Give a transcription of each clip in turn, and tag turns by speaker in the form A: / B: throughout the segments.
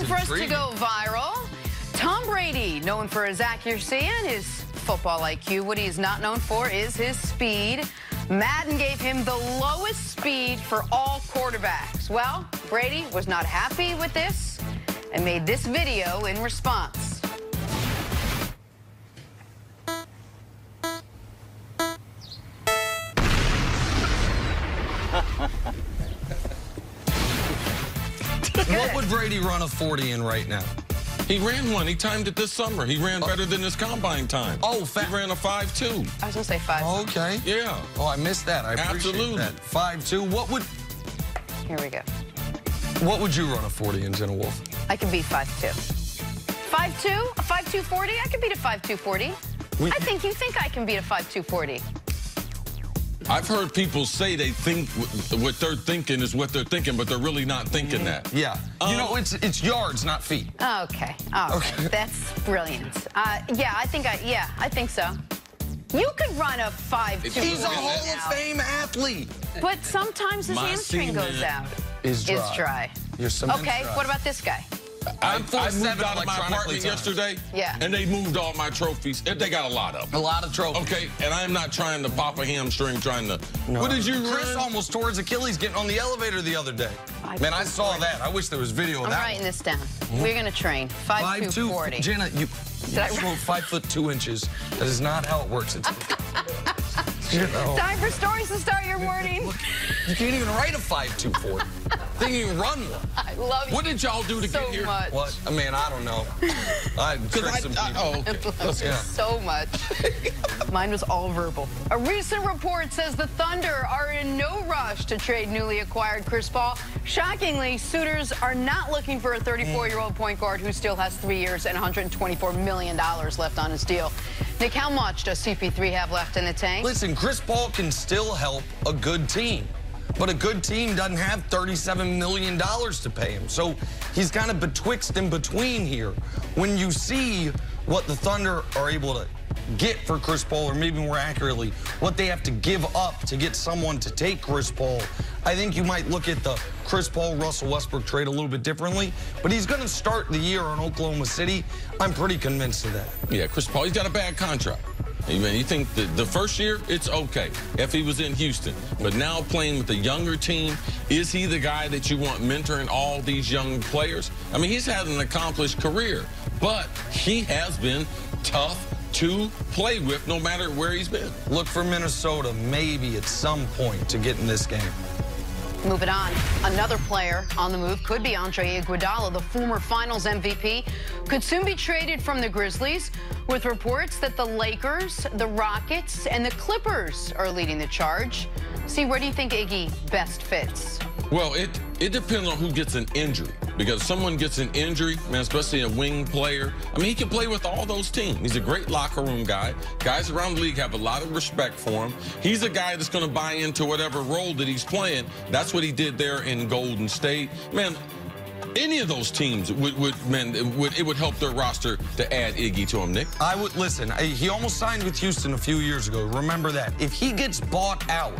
A: for us to go viral. Tom Brady, known for his accuracy and his football IQ. What he's not known for is his speed. Madden gave him the lowest speed for all quarterbacks. Well, Brady was not happy with this and made this video in response.
B: What would Brady run a 40 in right now?
C: He ran one. He timed it this summer. He ran better than his combine time.
B: Oh,
C: he ran a 5.2.
A: I was going to say 5.
B: Okay.
C: Yeah.
B: Oh, I missed that. I appreciate that. 5.2. What would...
A: Here we go.
B: What would you run a 40 in, Jenna Wolf?
A: I can beat 5.2. 5.2? A 5.2 40? I can beat a 5.2 40. I think you think I can beat a 5.2 40.
C: I've heard people say they think what they're thinking is what they're thinking, but they're really not thinking that.
B: Yeah. You know, it's yards, not feet.
A: Okay. All right. That's brilliant. Yeah, I think so. You could run a 5.2.
B: He's a Hall of Fame athlete.
A: But sometimes his hamstring goes out.
B: Is dry. Your cement's
A: okay,
B: dry.
A: what about this guy?
C: I moved out of my apartment yesterday, and they moved all my trophies. They got a lot of them.
B: A lot of trophies.
C: Okay, and I'm not trying to pop a hamstring, trying to... No. What did you run?
B: Chris almost tore his Achilles getting on the elevator the other day. Man, I saw that. I wish there was video of that.
A: I'm writing this down. We're going to train. 5.2 40.
B: Jenna, you wrote 5 foot 2 inches. That is not how it works.
A: Time for stories to start your morning.
B: You can't even write a 5.2 40. They can even run one.
A: I love you.
C: What did y'all do to get here?
A: Much.
B: What? I mean, I don't know. I tricked some people.
A: Okay. So much. Mine was all verbal. A recent report says the Thunder are in no rush to trade newly acquired Chris Paul. Shockingly, suitors are not looking for a 34-year-old point guard who still has 3 years and $124 million left on his deal. Nick, how much does CP3 have left in the tank?
B: Listen, Chris Paul can still help a good team. But a good team doesn't have $37 million to pay him. So he's kind of betwixt and between here. When you see what the Thunder are able to get for Chris Paul, or maybe more accurately, what they have to give up to get someone to take Chris Paul, I think you might look at the Chris Paul-Russell Westbrook trade a little bit differently. But he's going to start the year in Oklahoma City. I'm pretty convinced of that.
C: Yeah, Chris Paul, he's got a bad contract. You think the first year, it's okay if he was in Houston. But now playing with a younger team, is he the guy that you want mentoring all these young players? I mean, he's had an accomplished career, but he has been tough to play with no matter where he's been.
B: Look for Minnesota maybe at some point to get in this game.
A: Moving on, another player on the move could be Andre Iguodala, the former Finals MVP, could soon be traded from the Grizzlies, with reports that the Lakers, the Rockets, and the Clippers are leading the charge. See, where do you think Iggy best fits?
C: Well, it depends on who gets an injury. Because if someone gets an injury, man, especially a wing player, I mean, he can play with all those teams. He's a great locker room guy. Guys around the league have a lot of respect for him. He's a guy that's going to buy into whatever role that he's playing. That's what he did there in Golden State. Man, any of those teams it would help their roster to add Iggy to him, Nick.
B: I would listen. He almost signed with Houston a few years ago. Remember that. If he gets bought out,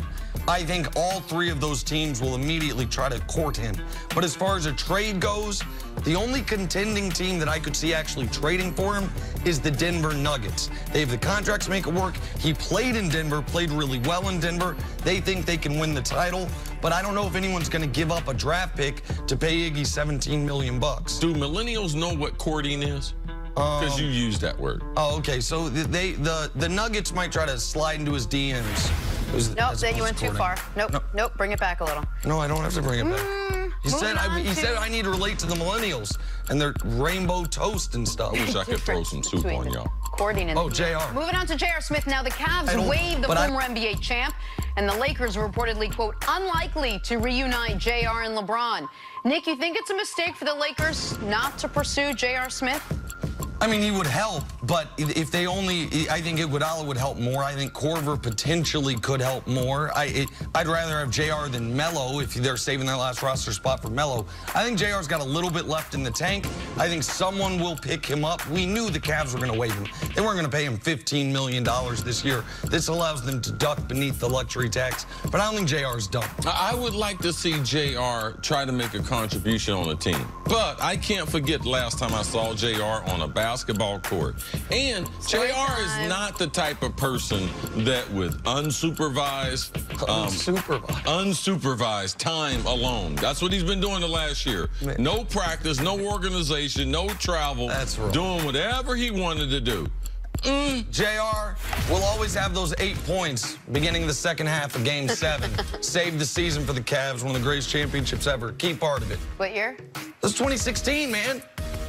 B: I think all three of those teams will immediately try to court him. But as far as a trade goes, the only contending team that I could see actually trading for him is the Denver Nuggets. They have the contracts to make it work. He played in Denver, played really well in Denver. They think they can win the title. But I don't know if anyone's going to give up a draft pick to pay Iggy $17 million. Do
C: millennials know what courting is? Because you used that word.
B: Oh, okay. So the Nuggets might try to slide into his DMs.
A: Nope, then you went too far. Nope, bring it back a little.
B: No, I don't have to bring it back. He said I need to relate to the millennials and their rainbow toast and stuff.
C: I wish I could throw some soup on y'all.
A: Courting and
B: JR.
A: Moving on to JR Smith. Now the Cavs waived the former NBA champ, and the Lakers are reportedly, quote, unlikely to reunite JR and LeBron. Nick, you think it's a mistake for the Lakers not to pursue JR Smith?
B: I mean, he would help, But if they only, I think Iguodala would help more. I think Korver potentially could help more. I'd rather have JR than Melo if they're saving their last roster spot for Melo. I think JR's got a little bit left in the tank. I think someone will pick him up. We knew the Cavs were going to waive him. They weren't going to pay him $15 million this year. This allows them to duck beneath the luxury tax. But I don't think JR's done.
C: I would like to see JR try to make a contribution on the team. But I can't forget the last time I saw JR on a basketball court. And JR is not the type of person that with unsupervised time alone. That's what he's been doing the last year. No practice, no organization, no travel.
B: That's right.
C: Doing whatever he wanted to do.
B: JR will always have those 8 points beginning the second half of Game 7. Saved the season for the Cavs, one of the greatest championships ever. Key part of it.
A: What year?
B: It was 2016, man.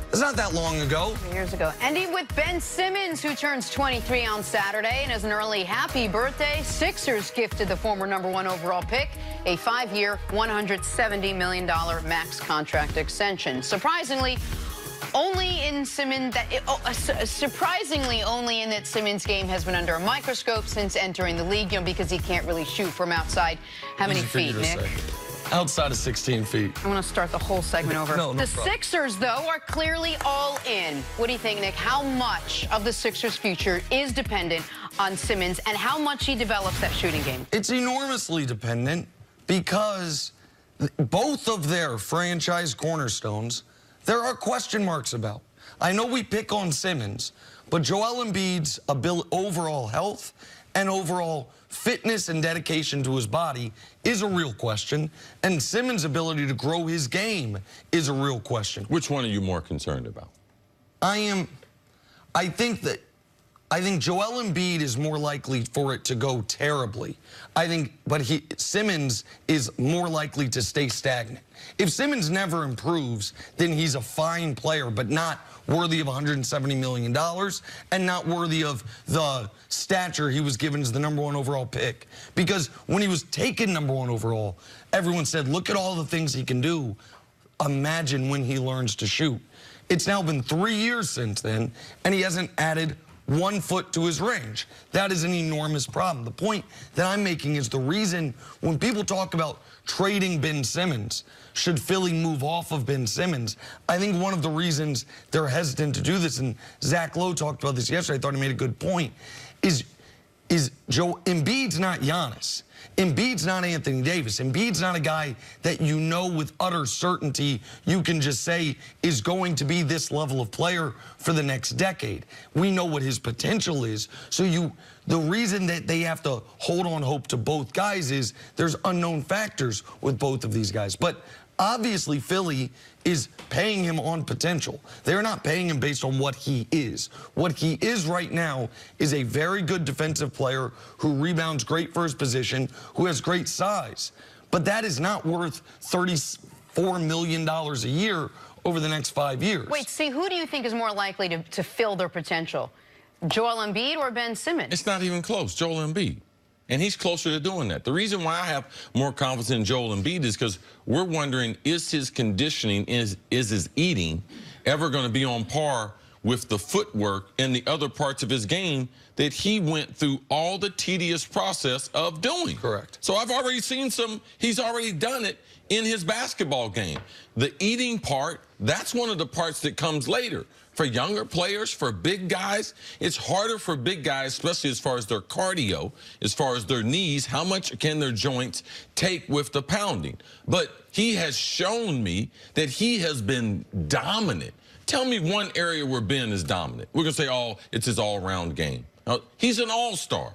B: It's not that long ago.
A: Years ago. Ending with Ben Simmons, who turns 23 on Saturday. And as an early happy birthday, Sixers gifted the former number 1 overall pick a 5-year, $170 million max contract extension. Surprisingly, only in Simmons that Simmons' game has been under a microscope since entering the league, because he can't really shoot from outside. How many feet, Nick?
B: Outside of 16 feet.
A: I want to start the whole segment over.
B: No
A: the
B: problem.
A: Sixers, though, are clearly all in. What do you think, Nick? How much of the Sixers' future is dependent on Simmons, and how much he develops that shooting game?
B: It's enormously dependent because both of their franchise cornerstones, there are question marks about. I know we pick on Simmons, but Joel Embiid's overall health and overall fitness and dedication to his body is a real question, and Simmons' ability to grow his game is a real question.
C: Which one are you more concerned about?
B: I think Joel Embiid is more likely for it to go terribly. But Simmons is more likely to stay stagnant. If Simmons never improves, then he's a fine player, but not worthy of $170 million and not worthy of the stature he was given as the number 1 overall pick. Because when he was taken number 1 overall, everyone said, look at all the things he can do. Imagine when he learns to shoot. It's now been 3 years since then, and he hasn't added 1 foot to his range. That is an enormous problem. The point that I'm making is the reason when people talk about trading Ben Simmons, should Philly move off of Ben Simmons, I think one of the reasons they're hesitant to do this, and Zach Lowe talked about this yesterday, I thought he made a good point, is Embiid's not Giannis. Embiid's not Anthony Davis. Embiid's not a guy that you know with utter certainty you can just say is going to be this level of player for the next decade. We know what his potential is. So the reason that they have to hold on hope to both guys is there's unknown factors with both of these guys. But obviously, Philly is paying him on potential. They're not paying him based on what he is. What he is right now is a very good defensive player who rebounds great for his position, who has great size. But that is not worth $34 million a year over the next 5 years.
A: Wait, see, who do you think is more likely to fill their potential? Joel Embiid or Ben Simmons?
C: It's not even close. Joel Embiid. And he's closer to doing that. The reason why I have more confidence in Joel Embiid is because we're wondering, is his conditioning, is his eating ever going to be on par with the footwork and the other parts of his game that he went through all the tedious process of doing?
B: Correct.
C: So I've already seen he's already done it in his basketball game. The eating part, that's one of the parts that comes later. For younger players, for big guys, it's harder for big guys, especially as far as their cardio, as far as their knees, how much can their joints take with the pounding. But he has shown me that he has been dominant. Tell me one area where Ben is dominant. We're going to say, oh, it's his all-around game. He's an all-star.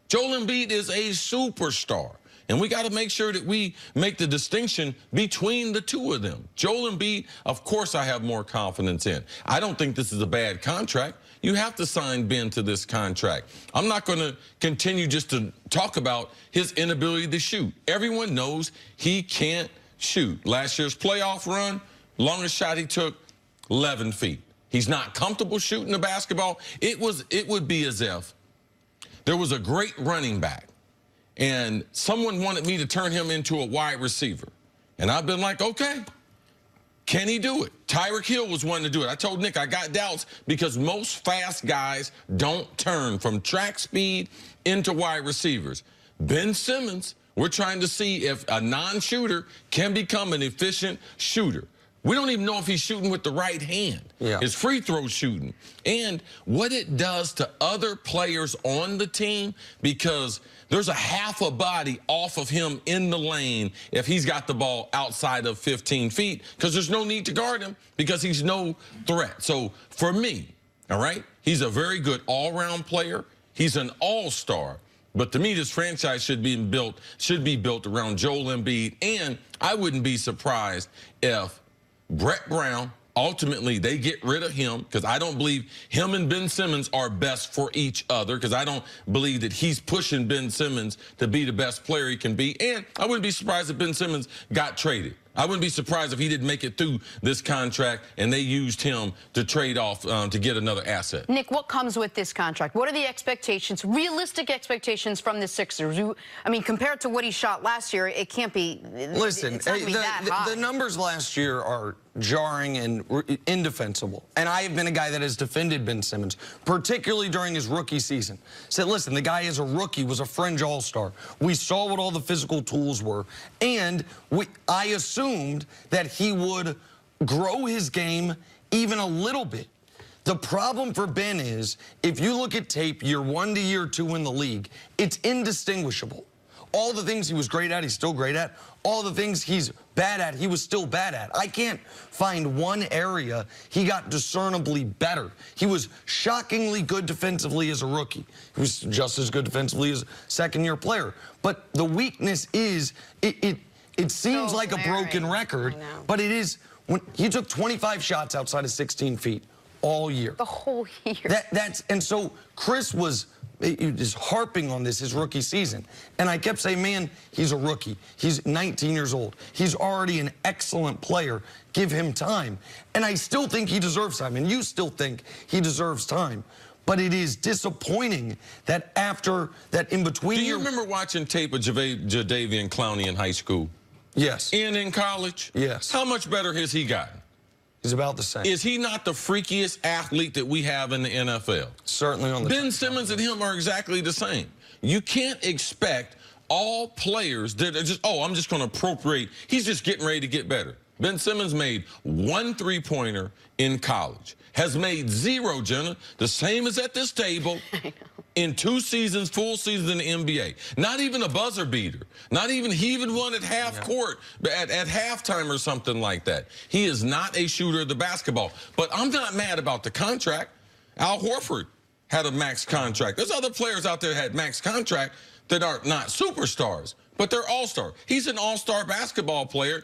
C: Joel Embiid is a superstar. And we got to make sure that we make the distinction between the two of them. Joel Embiid, of course, I have more confidence in. I don't think this is a bad contract. You have to sign Ben to this contract. I'm not going to continue just to talk about his inability to shoot. Everyone knows he can't shoot. Last year's playoff run, longest shot he took, 11 feet. He's not comfortable shooting the basketball. It would be as if there was a great running back and someone wanted me to turn him into a wide receiver. And I've been like, okay, Can he do it? Tyreek Hill was one to do it. I told Nick I got doubts because most fast guys don't turn from track speed into wide receivers. Ben Simmons, we're trying to see if a non-shooter can become an efficient shooter. We don't even know if he's shooting with the right hand.
B: Yeah.
C: His free throw shooting. And what it does to other players on the team, because there's a half a body off of him in the lane if he's got the ball outside of 15 feet, because there's no need to guard him because he's no threat. So for me, all right, he's a very good all-round player. He's an all-star. But to me, this franchise should be built around Joel Embiid. And I wouldn't be surprised if Brett Brown, ultimately, they get rid of him, because I don't believe him and Ben Simmons are best for each other, because I don't believe that he's pushing Ben Simmons to be the best player he can be. And I wouldn't be surprised if Ben Simmons got traded. I wouldn't be surprised if he didn't make it through this contract and they used him to trade off to get another asset.
A: Nick, what comes with this contract? What are the expectations, realistic expectations from the Sixers? I mean, compared to what he shot last year, it can't be.
B: Listen, the numbers last year are jarring and indefensible. And I have been a guy that has defended Ben Simmons, particularly during his rookie season. Said, listen, the guy as a rookie was a fringe all-star. We saw what all the physical tools were, and I assumed that he would grow his game even a little bit. The problem for Ben is, if you look at tape year 1 to year 2 in the league, it's indistinguishable. All the things he was great at, he's still great at. All the things he's bad at, he was still bad at. I can't find one area he got discernibly better. He was shockingly good defensively as a rookie. He was just as good defensively as a second-year player. But the weakness is, it seems like a broken record, but it is. When he took 25 shots outside of 16 feet all year.
A: The whole year.
B: And so Chris was just harping on this his rookie season. And I kept saying, man, he's a rookie. He's 19 years old. He's already an excellent player. Give him time. And I still think he deserves time. And you still think he deserves time. But it is disappointing that after that in between.
C: Do you remember watching tape of Jadeveon Clowney in high school?
B: Yes.
C: And in college?
B: Yes.
C: How much better has he gotten?
B: He's about the same.
C: Is he not the freakiest athlete that we have in the NFL?
B: Certainly on the
C: Ben Simmons and him are exactly the same. You can't expect all players that are just, oh, I'm just going to appropriate. He's just getting ready to get better. Ben Simmons made 1 3-pointer in college. Has made 0, Jenna, the same as at this table, in 2 seasons, full seasons in the NBA. Not even a buzzer beater. Not even, he even won at half court, at halftime or something like that. He is not a shooter of the basketball. But I'm not mad about the contract. Al Horford had a max contract. There's other players out there that had max contract that are not superstars, but they're all-star. He's an all-star basketball player.